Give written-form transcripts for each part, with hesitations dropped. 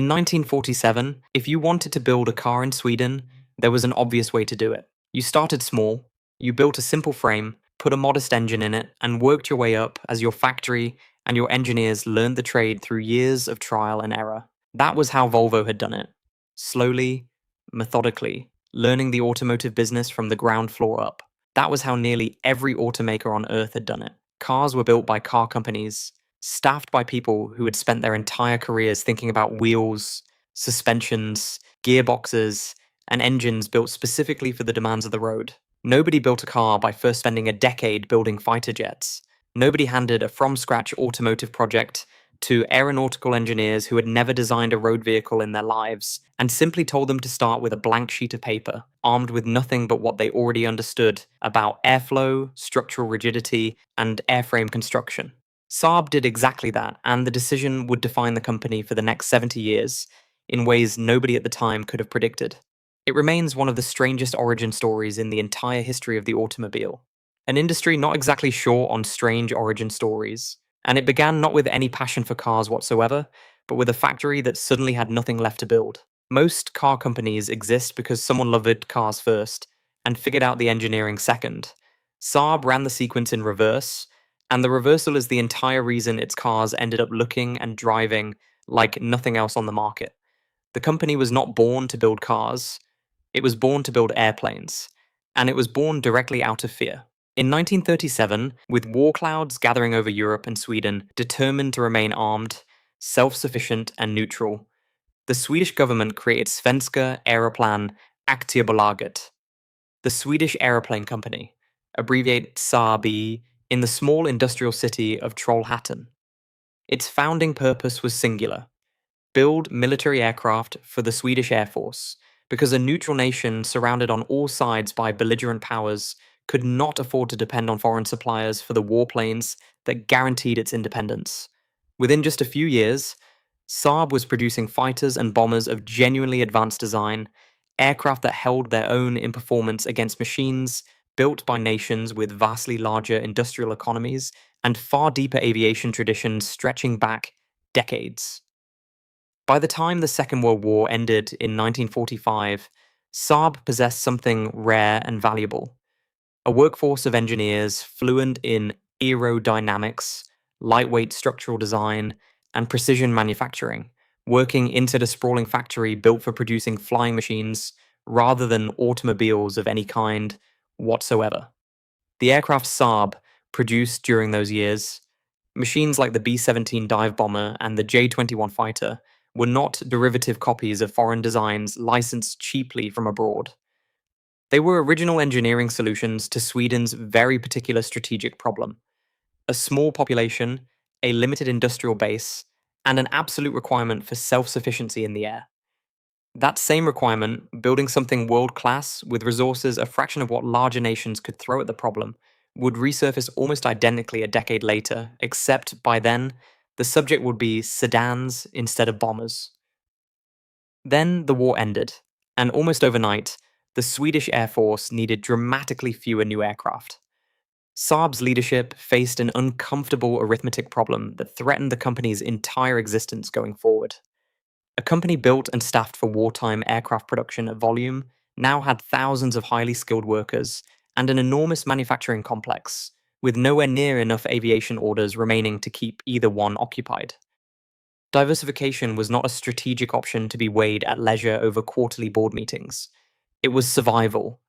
In 1947, if you wanted to build a car in Sweden, there was an obvious way to do it. You started small, you built a simple frame, put a modest engine in it, and worked your way up as your factory and your engineers learned the trade through years of trial and error. That was how Volvo had done it. Slowly, methodically, learning the automotive business from the ground floor up. That was how nearly every automaker on Earth had done it. Cars were built by car companies, staffed by people who had spent their entire careers thinking about wheels, suspensions, gearboxes, and engines built specifically for the demands of the road. Nobody built a car by first spending a decade building fighter jets. Nobody handed a from-scratch automotive project to aeronautical engineers who had never designed a road vehicle in their lives and simply told them to start with a blank sheet of paper, armed with nothing but what they already understood about airflow, structural rigidity, and airframe construction. Saab did exactly that, and the decision would define the company for the next 70 years in ways nobody at the time could have predicted. It remains one of the strangest origin stories in the entire history of the automobile. An industry not exactly short on strange origin stories, and it began not with any passion for cars whatsoever, but with a factory that suddenly had nothing left to build. Most car companies exist because someone loved cars first and figured out the engineering second. Saab ran the sequence in reverse, and the reversal is the entire reason its cars ended up looking and driving like nothing else on the market. The company was not born to build cars, it was born to build airplanes, and it was born directly out of fear. In 1937, with war clouds gathering over Europe and Sweden, determined to remain armed, self-sufficient and neutral, the Swedish government created Svenska Aeroplan Aktiebolaget, the Swedish aeroplane company, abbreviated Saab, in the small industrial city of Trollhättan. Its founding purpose was singular: build military aircraft for the Swedish Air Force, because a neutral nation surrounded on all sides by belligerent powers could not afford to depend on foreign suppliers for the warplanes that guaranteed its independence. Within just a few years, Saab was producing fighters and bombers of genuinely advanced design, aircraft that held their own in performance against machines built by nations with vastly larger industrial economies and far deeper aviation traditions stretching back decades. By the time the Second World War ended in 1945, Saab possessed something rare and valuable: a workforce of engineers fluent in aerodynamics, lightweight structural design, and precision manufacturing, working inside a sprawling factory built for producing flying machines rather than automobiles of any kind whatsoever. The aircraft Saab produced during those years, machines like the B-17 dive bomber and the J-21 fighter, were not derivative copies of foreign designs licensed cheaply from abroad. They were original engineering solutions to Sweden's very particular strategic problem: a small population, a limited industrial base, and an absolute requirement for self-sufficiency in the air. That same requirement, building something world-class with resources a fraction of what larger nations could throw at the problem, would resurface almost identically a decade later, except by then, the subject would be sedans instead of bombers. Then the war ended, and almost overnight, the Swedish Air Force needed dramatically fewer new aircraft. Saab's leadership faced an uncomfortable arithmetic problem that threatened the company's entire existence going forward. A company built and staffed for wartime aircraft production at volume now had thousands of highly skilled workers and an enormous manufacturing complex, with nowhere near enough aviation orders remaining to keep either one occupied. Diversification was not a strategic option to be weighed at leisure over quarterly board meetings. It was survival,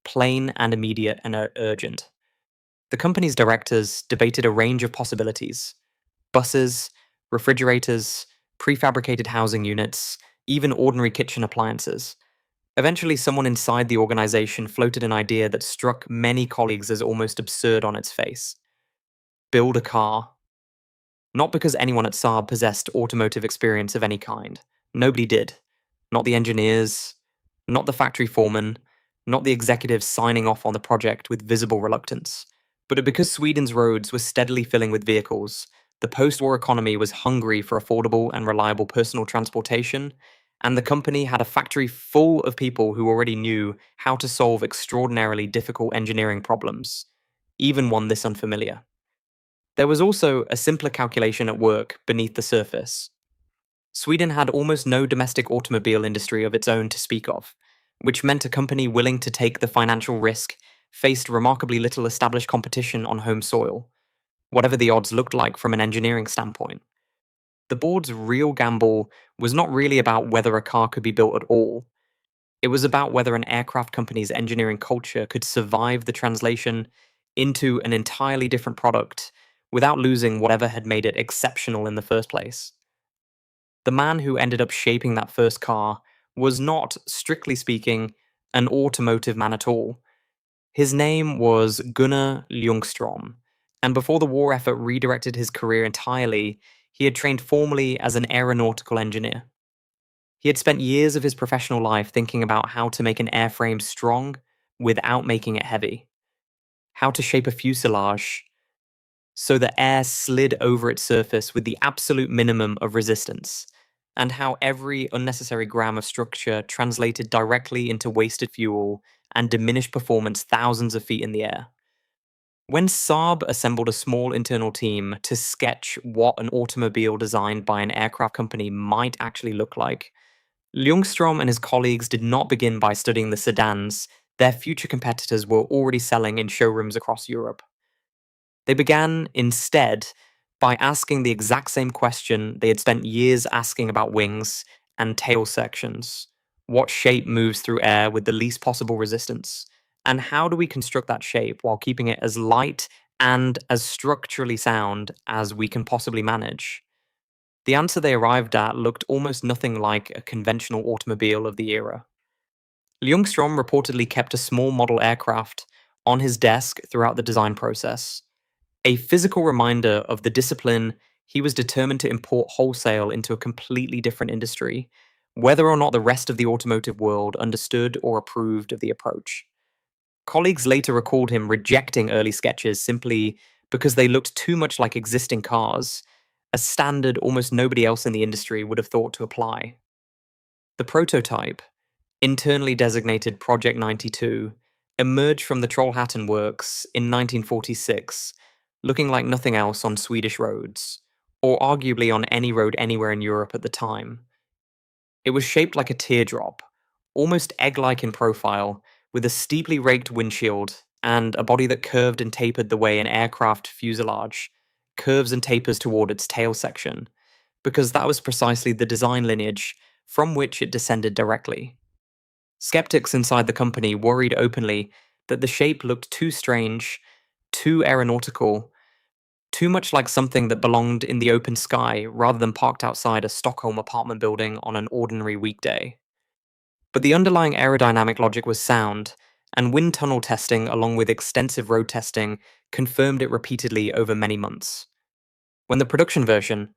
plain and immediate and urgent. The company's directors debated a range of possibilities: buses, refrigerators, prefabricated housing units, even ordinary kitchen appliances. Eventually, someone inside the organization floated an idea that struck many colleagues as almost absurd on its face: build a car. Not because anyone at Saab possessed automotive experience of any kind. Nobody did. Not the engineers, not the factory foreman, not the executives signing off on the project with visible reluctance, but because Sweden's roads were steadily filling with vehicles, the post-war economy was hungry for affordable and reliable personal transportation, and the company had a factory full of people who already knew how to solve extraordinarily difficult engineering problems, even one this unfamiliar. There was also a simpler calculation at work beneath the surface. Sweden had almost no domestic automobile industry of its own to speak of, which meant a company willing to take the financial risk faced remarkably little established competition on home soil, whatever the odds looked like from an engineering standpoint. The board's real gamble was not really about whether a car could be built at all. It was about whether an aircraft company's engineering culture could survive the translation into an entirely different product without losing whatever had made it exceptional in the first place. The man who ended up shaping that first car was not, strictly speaking, an automotive man at all. His name was Gunnar Ljungstrom, and before the war effort redirected his career entirely, he had trained formally as an aeronautical engineer. He had spent years of his professional life thinking about how to make an airframe strong without making it heavy, how to shape a fuselage so the air slid over its surface with the absolute minimum of resistance, and how every unnecessary gram of structure translated directly into wasted fuel and diminished performance thousands of feet in the air. When Saab assembled a small internal team to sketch what an automobile designed by an aircraft company might actually look like, Ljungstrom and his colleagues did not begin by studying the sedans their future competitors were already selling in showrooms across Europe. They began, instead, by asking the exact same question they had spent years asking about wings and tail sections. What shape moves through air with the least possible resistance? And how do we construct that shape while keeping it as light and as structurally sound as we can possibly manage? The answer they arrived at looked almost nothing like a conventional automobile of the era. Ljungstrom reportedly kept a small model aircraft on his desk throughout the design process, a physical reminder of the discipline he was determined to import wholesale into a completely different industry, whether or not the rest of the automotive world understood or approved of the approach. Colleagues later recalled him rejecting early sketches simply because they looked too much like existing cars, a standard almost nobody else in the industry would have thought to apply. The prototype, internally designated Project 92, emerged from the Trollhättan works in 1946, looking like nothing else on Swedish roads, or arguably on any road anywhere in Europe at the time. It was shaped like a teardrop, almost egg-like in profile, with a steeply raked windshield and a body that curved and tapered the way an aircraft fuselage curves and tapers toward its tail section, because that was precisely the design lineage from which it descended directly. Skeptics inside the company worried openly that the shape looked too strange, too aeronautical, too much like something that belonged in the open sky rather than parked outside a Stockholm apartment building on an ordinary weekday. But the underlying aerodynamic logic was sound, and wind tunnel testing, along with extensive road testing, confirmed it repeatedly over many months. When the production version,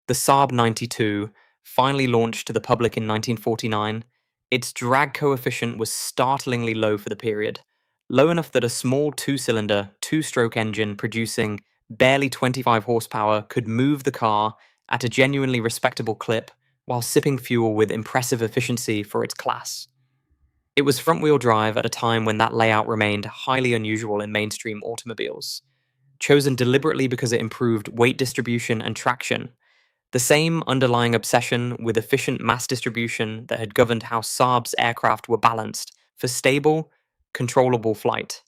the Saab 92, finally launched to the public in 1949, its drag coefficient was startlingly low for the period, low enough that a small two-cylinder, two-stroke engine producing barely 25 horsepower could move the car at a genuinely respectable clip while sipping fuel with impressive efficiency for its class. It was front-wheel drive at a time when that layout remained highly unusual in mainstream automobiles, chosen deliberately because it improved weight distribution and traction, the same underlying obsession with efficient mass distribution that had governed how Saab's aircraft were balanced for stable, controllable flight.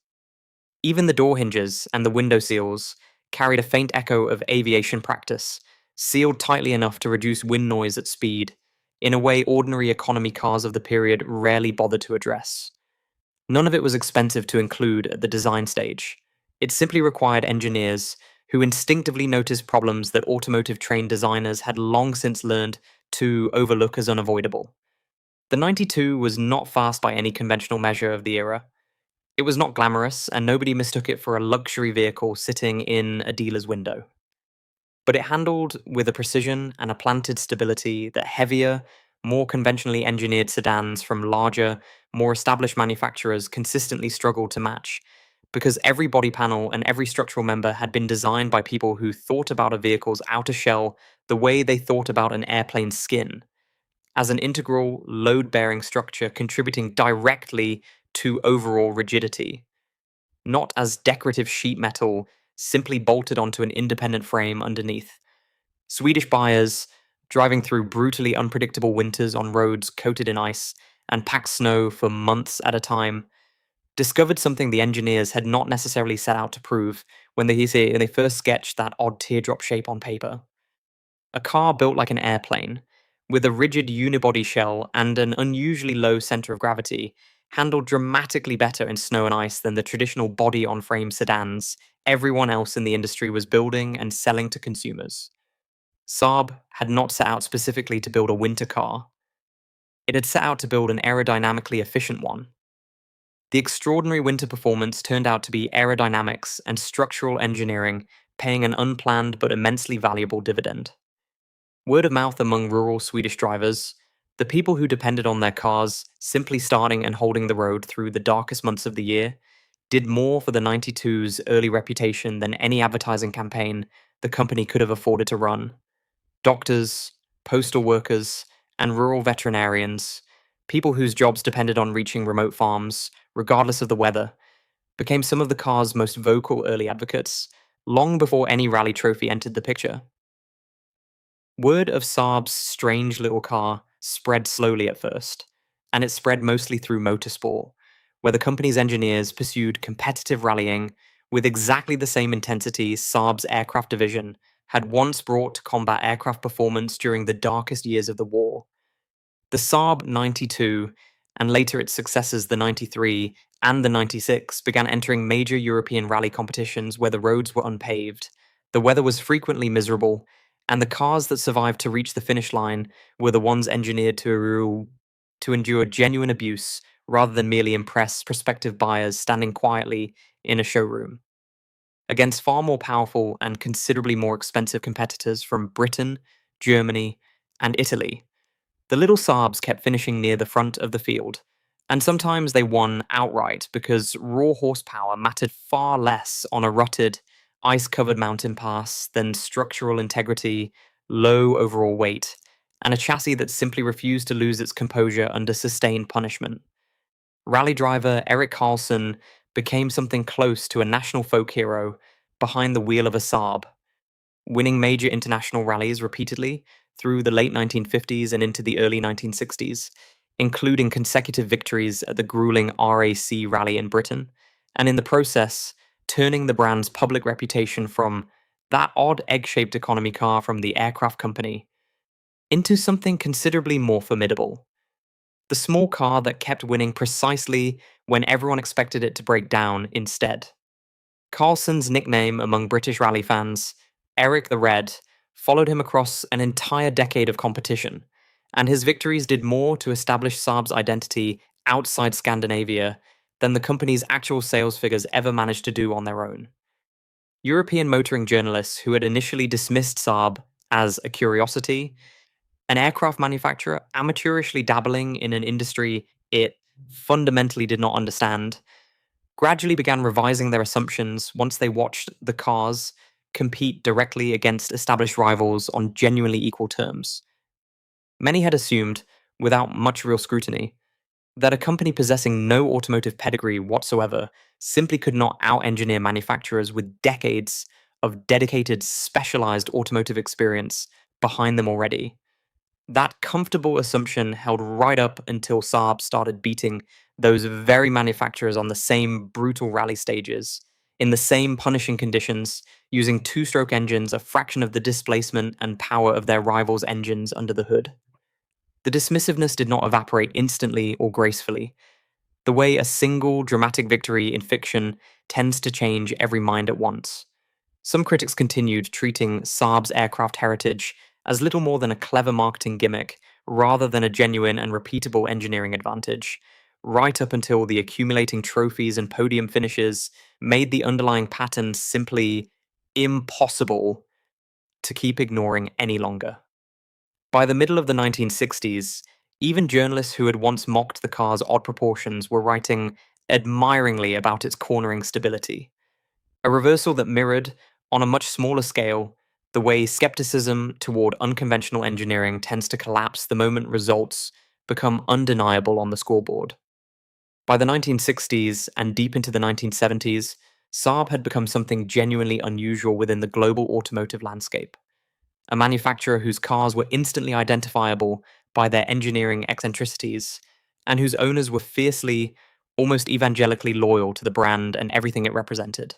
Even the door hinges and the window seals carried a faint echo of aviation practice, sealed tightly enough to reduce wind noise at speed, in a way ordinary economy cars of the period rarely bothered to address. None of it was expensive to include at the design stage. It simply required engineers who instinctively noticed problems that automotive trained designers had long since learned to overlook as unavoidable. The 92 was not fast by any conventional measure of the era. It was not glamorous, and nobody mistook it for a luxury vehicle sitting in a dealer's window. But it handled with a precision and a planted stability that heavier, more conventionally engineered sedans from larger, more established manufacturers consistently struggled to match, because every body panel and every structural member had been designed by people who thought about a vehicle's outer shell the way they thought about an airplane's skin, as an integral, load-bearing structure contributing directly to overall rigidity, not as decorative sheet metal simply bolted onto an independent frame underneath. Swedish buyers, driving through brutally unpredictable winters on roads coated in ice and packed snow for months at a time, discovered something the engineers had not necessarily set out to prove when they first sketched that odd teardrop shape on paper. A car built like an airplane, with a rigid unibody shell and an unusually low center of gravity, handled dramatically better in snow and ice than the traditional body on frame sedans everyone else in the industry was building and selling to consumers. Saab had not set out specifically to build a winter car. It had set out to build an aerodynamically efficient one. The extraordinary winter performance turned out to be aerodynamics and structural engineering paying an unplanned but immensely valuable dividend. Word of mouth among rural Swedish drivers, the people who depended on their cars simply starting and holding the road through the darkest months of the year, did more for the 92's early reputation than any advertising campaign the company could have afforded to run. Doctors, postal workers, and rural veterinarians, people whose jobs depended on reaching remote farms, regardless of the weather, became some of the car's most vocal early advocates, long before any rally trophy entered the picture. Word of Saab's strange little car spread slowly at first, and it spread mostly through motorsport, where the company's engineers pursued competitive rallying with exactly the same intensity Saab's aircraft division had once brought to combat aircraft performance during the darkest years of the war. The Saab 92, and later its successors the 93 and the 96, began entering major European rally competitions where the roads were unpaved, the weather was frequently miserable, and the cars that survived to reach the finish line were the ones engineered to endure genuine abuse rather than merely impress prospective buyers standing quietly in a showroom. Against far more powerful and considerably more expensive competitors from Britain, Germany, and Italy, the little Saabs kept finishing near the front of the field, and sometimes they won outright because raw horsepower mattered far less on a rutted, ice covered mountain pass than structural integrity, low overall weight, and a chassis that simply refused to lose its composure under sustained punishment. Rally driver Eric Carlson became something close to a national folk hero behind the wheel of a Saab, winning major international rallies repeatedly through the late 1950s and into the early 1960s, including consecutive victories at the grueling RAC rally in Britain, and in the process, turning the brand's public reputation from that odd egg-shaped economy car from the aircraft company into something considerably more formidable. The small car that kept winning precisely when everyone expected it to break down instead. Carlson's nickname among British rally fans, Eric the Red, followed him across an entire decade of competition, and his victories did more to establish Saab's identity outside Scandinavia than the company's actual sales figures ever managed to do on their own. European motoring journalists who had initially dismissed Saab as a curiosity, an aircraft manufacturer amateurishly dabbling in an industry it fundamentally did not understand, gradually began revising their assumptions once they watched the cars compete directly against established rivals on genuinely equal terms. Many had assumed, without much real scrutiny, that a company possessing no automotive pedigree whatsoever simply could not out-engineer manufacturers with decades of dedicated, specialized automotive experience behind them already. That comfortable assumption held right up until Saab started beating those very manufacturers on the same brutal rally stages, in the same punishing conditions, using two-stroke engines a fraction of the displacement and power of their rivals' engines under the hood. The dismissiveness did not evaporate instantly or gracefully, the way a single dramatic victory in fiction tends to change every mind at once. Some critics continued treating Saab's aircraft heritage as little more than a clever marketing gimmick rather than a genuine and repeatable engineering advantage, right up until the accumulating trophies and podium finishes made the underlying pattern simply impossible to keep ignoring any longer. By the middle of the 1960s, even journalists who had once mocked the car's odd proportions were writing admiringly about its cornering stability, a reversal that mirrored, on a much smaller scale, the way skepticism toward unconventional engineering tends to collapse the moment results become undeniable on the scoreboard. By the 1960s and deep into the 1970s, Saab had become something genuinely unusual within the global automotive landscape. a manufacturer whose cars were instantly identifiable by their engineering eccentricities, and whose owners were fiercely, almost evangelically loyal to the brand and everything it represented.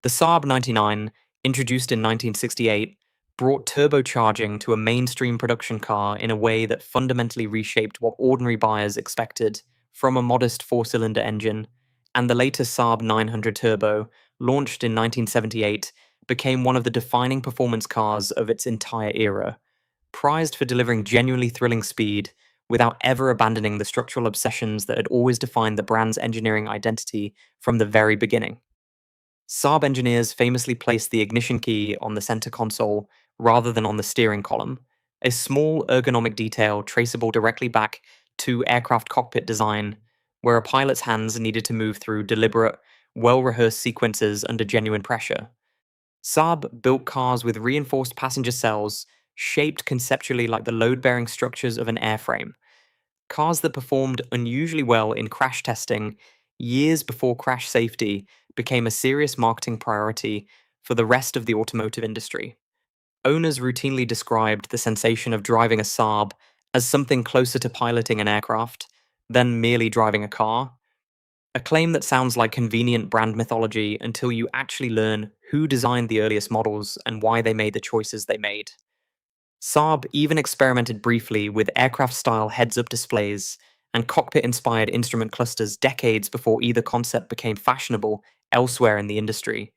The Saab 99, introduced in 1968, brought turbocharging to a mainstream production car in a way that fundamentally reshaped what ordinary buyers expected from a modest four-cylinder engine, and the later Saab 900 Turbo, launched in 1978, became one of the defining performance cars of its entire era, prized for delivering genuinely thrilling speed without ever abandoning the structural obsessions that had always defined the brand's engineering identity from the very beginning. Saab engineers famously placed the ignition key on the center console rather than on the steering column, a small ergonomic detail traceable directly back to aircraft cockpit design, where a pilot's hands needed to move through deliberate, well rehearsed sequences under genuine pressure. Saab built cars with reinforced passenger cells shaped conceptually like the load bearing structures of an airframe. Cars that performed unusually well in crash testing years before crash safety became a serious marketing priority for the rest of the automotive industry. Owners routinely described the sensation of driving a Saab as something closer to piloting an aircraft than merely driving a car, a claim that sounds like convenient brand mythology until you actually learn who designed the earliest models and why they made the choices they made. Saab even experimented briefly with aircraft-style heads-up displays and cockpit-inspired instrument clusters decades before either concept became fashionable elsewhere in the industry.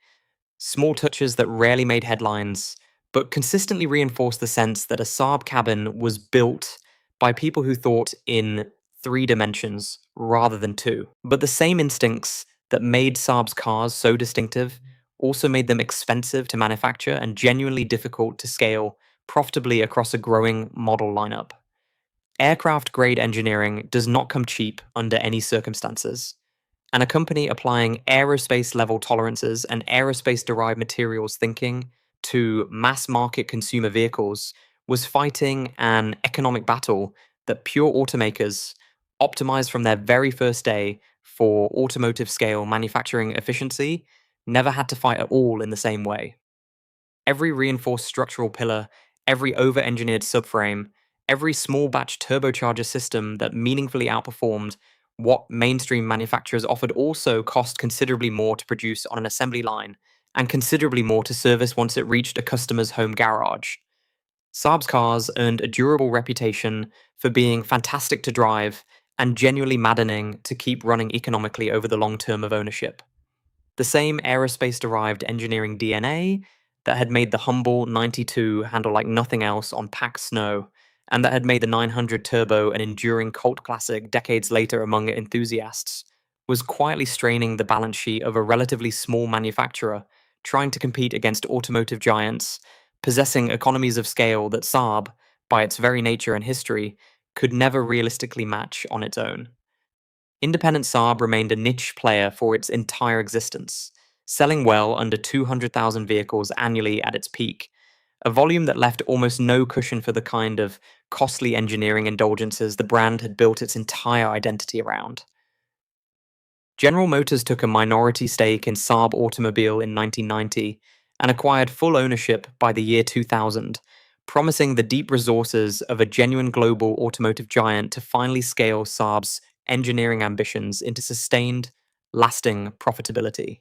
Small touches that rarely made headlines, but consistently reinforced the sense that a Saab cabin was built by people who thought in three dimensions rather than two. But the same instincts that made Saab's cars so distinctive also made them expensive to manufacture and genuinely difficult to scale profitably across a growing model lineup. Aircraft grade engineering does not come cheap under any circumstances, and a company applying aerospace level tolerances and aerospace derived materials thinking to mass market consumer vehicles was fighting an economic battle that pure automakers, optimized from their very first day for automotive scale manufacturing efficiency, never had to fight at all in the same way. Every reinforced structural pillar, every over-engineered subframe, every small batch turbocharger system that meaningfully outperformed what mainstream manufacturers offered also cost considerably more to produce on an assembly line and considerably more to service once it reached a customer's home garage. Saab's cars earned a durable reputation for being fantastic to drive and genuinely maddening to keep running economically over the long term of ownership. The same aerospace derived engineering DNA that had made the humble 92 handle like nothing else on packed snow, and that had made the 900 Turbo an enduring cult classic decades later among enthusiasts, was quietly straining the balance sheet of a relatively small manufacturer trying to compete against automotive giants, possessing economies of scale that Saab, by its very nature and history, could never realistically match on its own. Independent Saab remained a niche player for its entire existence, selling well under 200,000 vehicles annually at its peak, a volume that left almost no cushion for the kind of costly engineering indulgences the brand had built its entire identity around. General Motors took a minority stake in Saab Automobile in 1990 and acquired full ownership by the year 2000, promising the deep resources of a genuine global automotive giant to finally scale Saab's engineering ambitions into sustained, lasting profitability.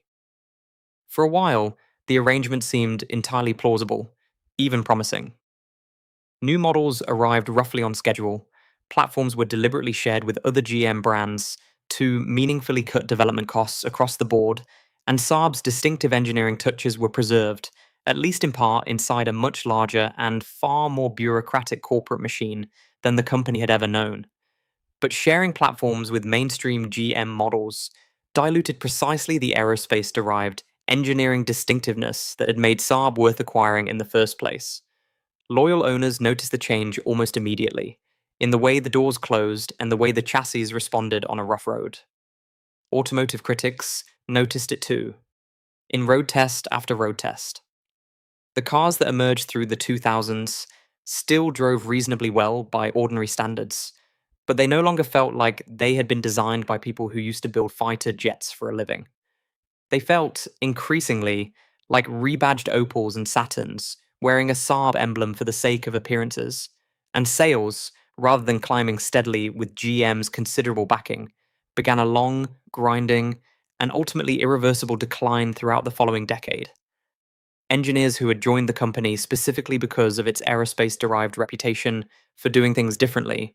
For a while, the arrangement seemed entirely plausible, even promising. New models arrived roughly on schedule, platforms were deliberately shared with other GM brands to meaningfully cut development costs across the board, and Saab's distinctive engineering touches were preserved, at least in part, inside a much larger and far more bureaucratic corporate machine than the company had ever known. But sharing platforms with mainstream GM models diluted precisely the aerospace derived engineering distinctiveness that had made Saab worth acquiring in the first place. Loyal owners noticed the change almost immediately, in the way the doors closed and the way the chassis responded on a rough road. Automotive critics noticed it too, in road test after road test. The cars that emerged through the 2000s still drove reasonably well by ordinary standards, but they no longer felt like they had been designed by people who used to build fighter jets for a living. They felt, increasingly, like rebadged Opals and Saturns, wearing a Saab emblem for the sake of appearances, and sales, rather than climbing steadily with GM's considerable backing, began a long, grinding, and ultimately irreversible decline throughout the following decade. Engineers who had joined the company specifically because of its aerospace derived reputation for doing things differently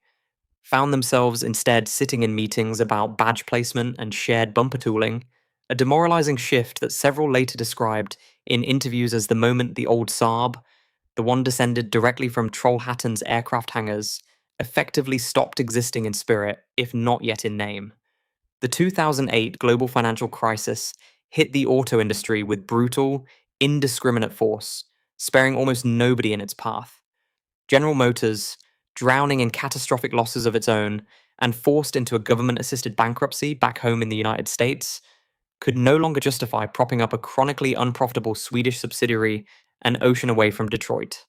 found themselves instead sitting in meetings about badge placement and shared bumper tooling, a demoralizing shift that several later described in interviews as the moment the old Saab, the one descended directly from Trollhättan's aircraft hangars, effectively stopped existing in spirit, if not yet in name. The 2008 global financial crisis hit the auto industry with brutal, indiscriminate force, sparing almost nobody in its path. General Motors, drowning in catastrophic losses of its own and forced into a government assisted bankruptcy back home in the United States, could no longer justify propping up a chronically unprofitable Swedish subsidiary an ocean away from Detroit.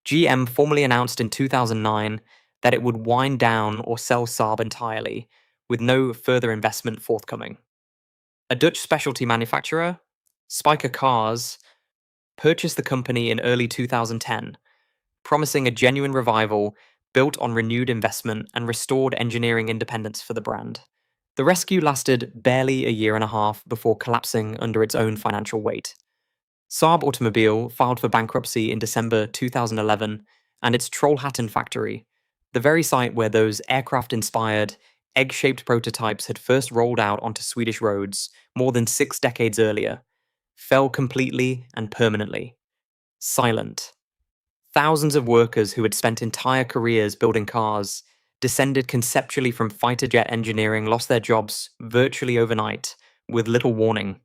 GM formally announced in 2009 that it would wind down or sell Saab entirely, with no further investment forthcoming. A Dutch specialty manufacturer, Spyker Cars, purchased the company in early 2010, promising a genuine revival built on renewed investment and restored engineering independence for the brand. The rescue lasted barely a year and a half before collapsing under its own financial weight. Saab Automobile filed for bankruptcy in December 2011, and its Trollhättan factory, the very site where those aircraft-inspired, egg-shaped prototypes had first rolled out onto Swedish roads more than 6 decades earlier, fell completely and permanently. Silent. Thousands of workers who had spent entire careers building cars, descended conceptually from fighter jet engineering, lost their jobs virtually overnight, with little warning.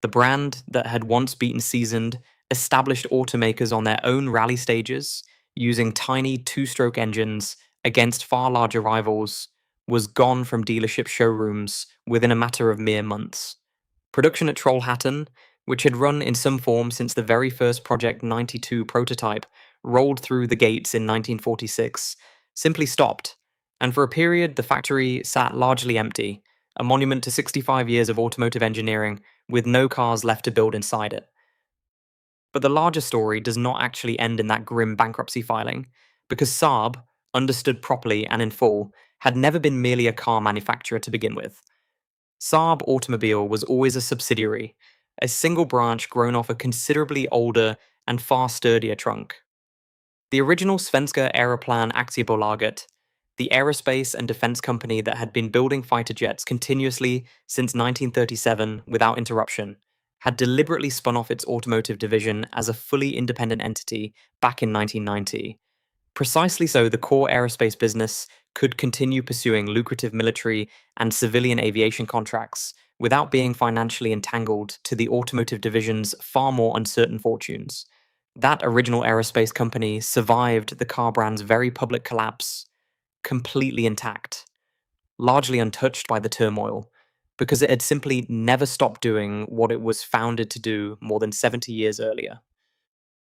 The brand that had once beaten seasoned, established automakers on their own rally stages, using tiny two-stroke engines against far larger rivals, was gone from dealership showrooms within a matter of mere months. Production at Trollhättan, which had run in some form since the very first Project 92 prototype rolled through the gates in 1946, simply stopped, and for a period the factory sat largely empty, a monument to 65 years of automotive engineering with no cars left to build inside it. But the larger story does not actually end in that grim bankruptcy filing, because Saab, understood properly and in full, had never been merely a car manufacturer to begin with. Saab Automobile was always a subsidiary, a single branch grown off a considerably older and far sturdier trunk. The original Svenska Aeroplan Aktiebolaget, the aerospace and defense company that had been building fighter jets continuously since 1937 without interruption, had deliberately spun off its automotive division as a fully independent entity back in 1990. Precisely so, the core aerospace business could continue pursuing lucrative military and civilian aviation contracts without being financially entangled to the automotive division's far more uncertain fortunes. That original aerospace company survived the car brand's very public collapse, completely intact, largely untouched by the turmoil, because it had simply never stopped doing what it was founded to do more than 70 years earlier.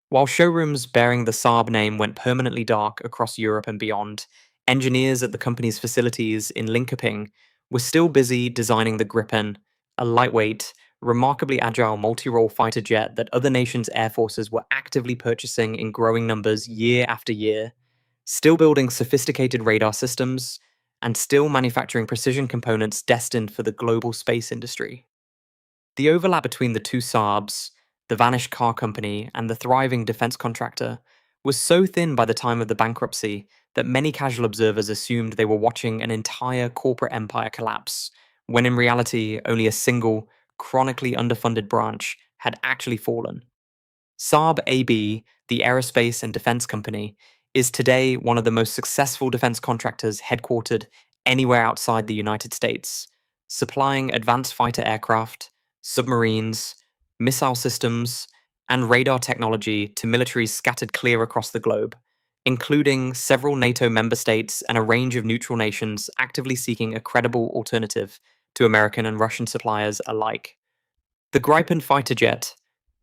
While showrooms bearing the Saab name went permanently dark across Europe and beyond, engineers at the company's facilities in Linköping were still busy designing the Gripen, a lightweight, remarkably agile multi-role fighter jet that other nations' air forces were actively purchasing in growing numbers year after year, still building sophisticated radar systems, and still manufacturing precision components destined for the global space industry. The overlap between the two Saabs, the vanished car company, and the thriving defense contractor, was so thin by the time of the bankruptcy that many casual observers assumed they were watching an entire corporate empire collapse, when in reality only a single, chronically underfunded branch had actually fallen. Saab AB, the aerospace and defense company, is today one of the most successful defense contractors headquartered anywhere outside the United States, supplying advanced fighter aircraft, submarines, missile systems, and radar technology to militaries scattered clear across the globe, including several NATO member states and a range of neutral nations actively seeking a credible alternative to American and Russian suppliers alike. The Gripen fighter jet,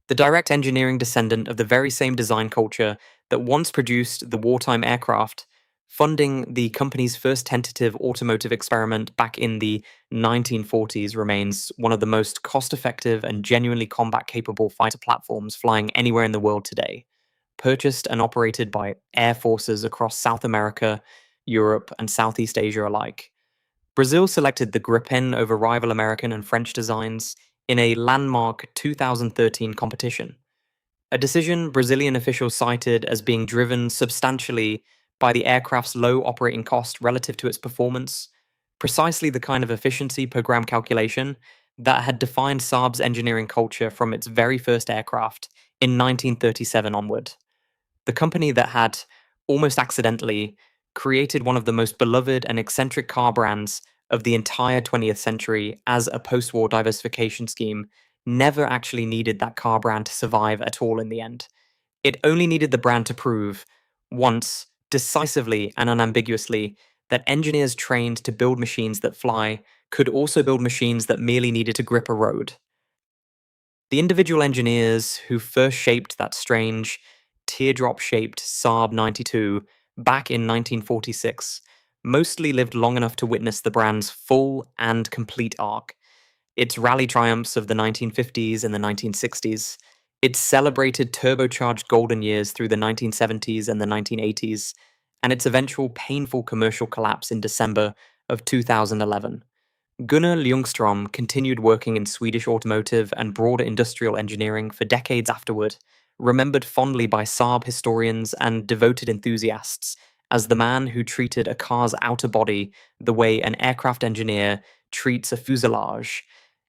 the direct engineering descendant of the very same design culture that once produced the wartime aircraft, funding the company's first tentative automotive experiment back in the 1940s, remains one of the most cost-effective and genuinely combat-capable fighter platforms flying anywhere in the world today. purchased and operated by air forces across South America, Europe, and Southeast Asia alike. Brazil selected the Gripen over rival American and French designs in a landmark 2013 competition, a decision Brazilian officials cited as being driven substantially by the aircraft's low operating cost relative to its performance, precisely the kind of efficiency per gram calculation that had defined Saab's engineering culture from its very first aircraft in 1937 onward. The company that had, almost accidentally, created one of the most beloved and eccentric car brands of the entire 20th century as a post war diversification scheme never actually needed that car brand to survive at all in the end. It only needed the brand to prove, once, decisively and unambiguously, that engineers trained to build machines that fly could also build machines that merely needed to grip a road. The individual engineers who first shaped that strange, teardrop shaped Saab 92 back in 1946 mostly lived long enough to witness the brand's full and complete arc. Its rally triumphs of the 1950s and the 1960s, its celebrated turbocharged golden years through the 1970s and the 1980s, and its eventual painful commercial collapse in December of 2011. Gunnar Ljungström continued working in Swedish automotive and broader industrial engineering for decades afterward, remembered fondly by Saab historians and devoted enthusiasts as the man who treated a car's outer body the way an aircraft engineer treats a fuselage,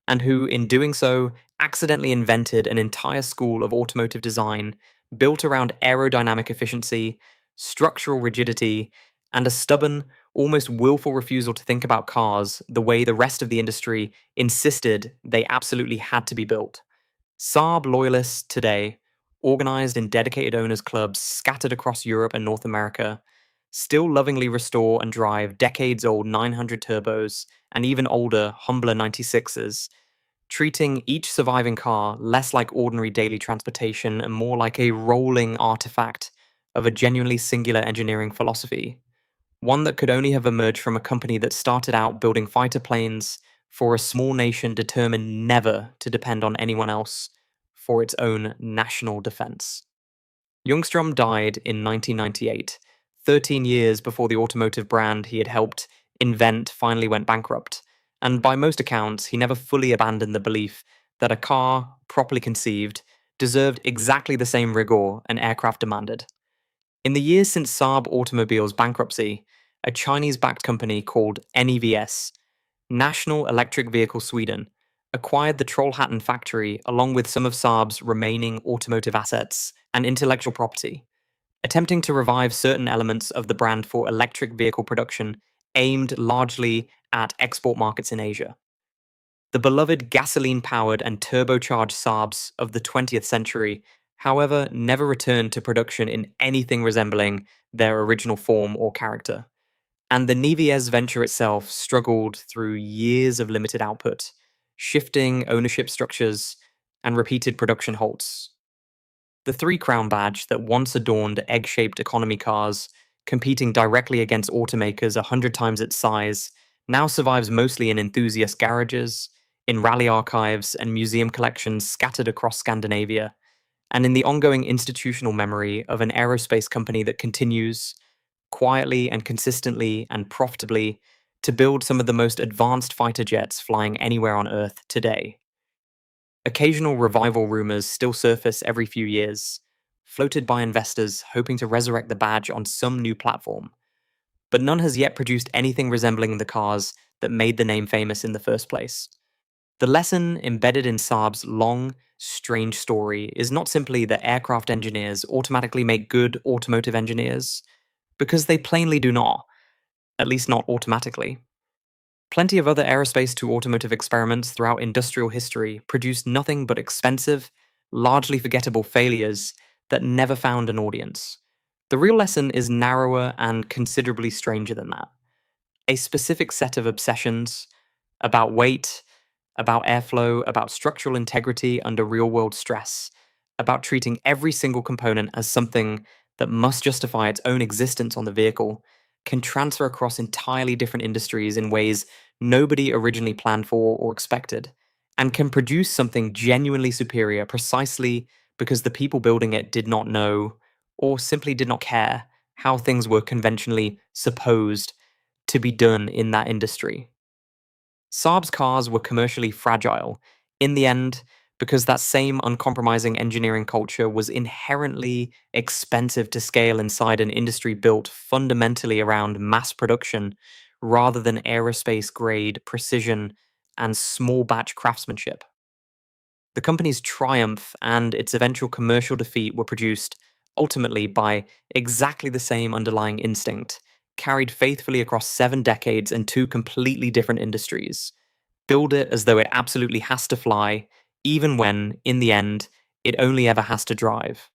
and who, in doing so, accidentally invented an entire school of automotive design built around aerodynamic efficiency, structural rigidity, and a stubborn, almost willful refusal to think about cars the way the rest of the industry insisted they absolutely had to be built. Saab loyalists today, organized in dedicated owners' clubs scattered across Europe and North America, still lovingly restore and drive decades-old 900 turbos and even older, humbler 96s, treating each surviving car less like ordinary daily transportation and more like a rolling artifact of a genuinely singular engineering philosophy. One that could only have emerged from a company that started out building fighter planes for a small nation determined never to depend on anyone else for its own national defense. Ljungström died in 1998, 13 years before the automotive brand he had helped invent finally went bankrupt, and by most accounts, he never fully abandoned the belief that a car, properly conceived, deserved exactly the same rigor an aircraft demanded. In the years since Saab Automobile's bankruptcy, a Chinese-backed company called NEVS, National Electric Vehicle Sweden, acquired the Trollhättan factory along with some of Saab's remaining automotive assets and intellectual property, attempting to revive certain elements of the brand for electric vehicle production aimed largely at export markets in Asia. The beloved gasoline-powered and turbocharged Saabs of the 20th century, however, never returned to production in anything resembling their original form or character. And the Neves venture itself struggled through years of limited output, shifting ownership structures, and repeated production halts. The three-crown badge that once adorned egg-shaped economy cars, competing directly against automakers 100 times its size, now survives mostly in enthusiast garages, in rally archives and museum collections scattered across Scandinavia, and in the ongoing institutional memory of an aerospace company that continues, quietly and consistently and profitably, to build some of the most advanced fighter jets flying anywhere on Earth today. Occasional revival rumors still surface every few years, floated by investors hoping to resurrect the badge on some new platform, but none has yet produced anything resembling the cars that made the name famous in the first place. The lesson embedded in Saab's long, strange story is not simply that aircraft engineers automatically make good automotive engineers, because they plainly do not, at least not automatically. Plenty of other aerospace to automotive experiments throughout industrial history produced nothing but expensive, largely forgettable failures that never found an audience. The real lesson is narrower and considerably stranger than that. A specific set of obsessions about weight, about airflow, about structural integrity under real-world stress, about treating every single component as something that must justify its own existence on the vehicle, can transfer across entirely different industries in ways nobody originally planned for or expected, and can produce something genuinely superior precisely because the people building it did not know or simply did not care how things were conventionally supposed to be done in that industry. Saab's cars were commercially fragile, in the end, because that same uncompromising engineering culture was inherently expensive to scale inside an industry built fundamentally around mass production rather than aerospace grade precision and small batch craftsmanship. The company's triumph and its eventual commercial defeat were produced ultimately by exactly the same underlying instinct, carried faithfully across 7 decades and two completely different industries. Build it as though it absolutely has to fly, even when, in the end, it only ever has to drive.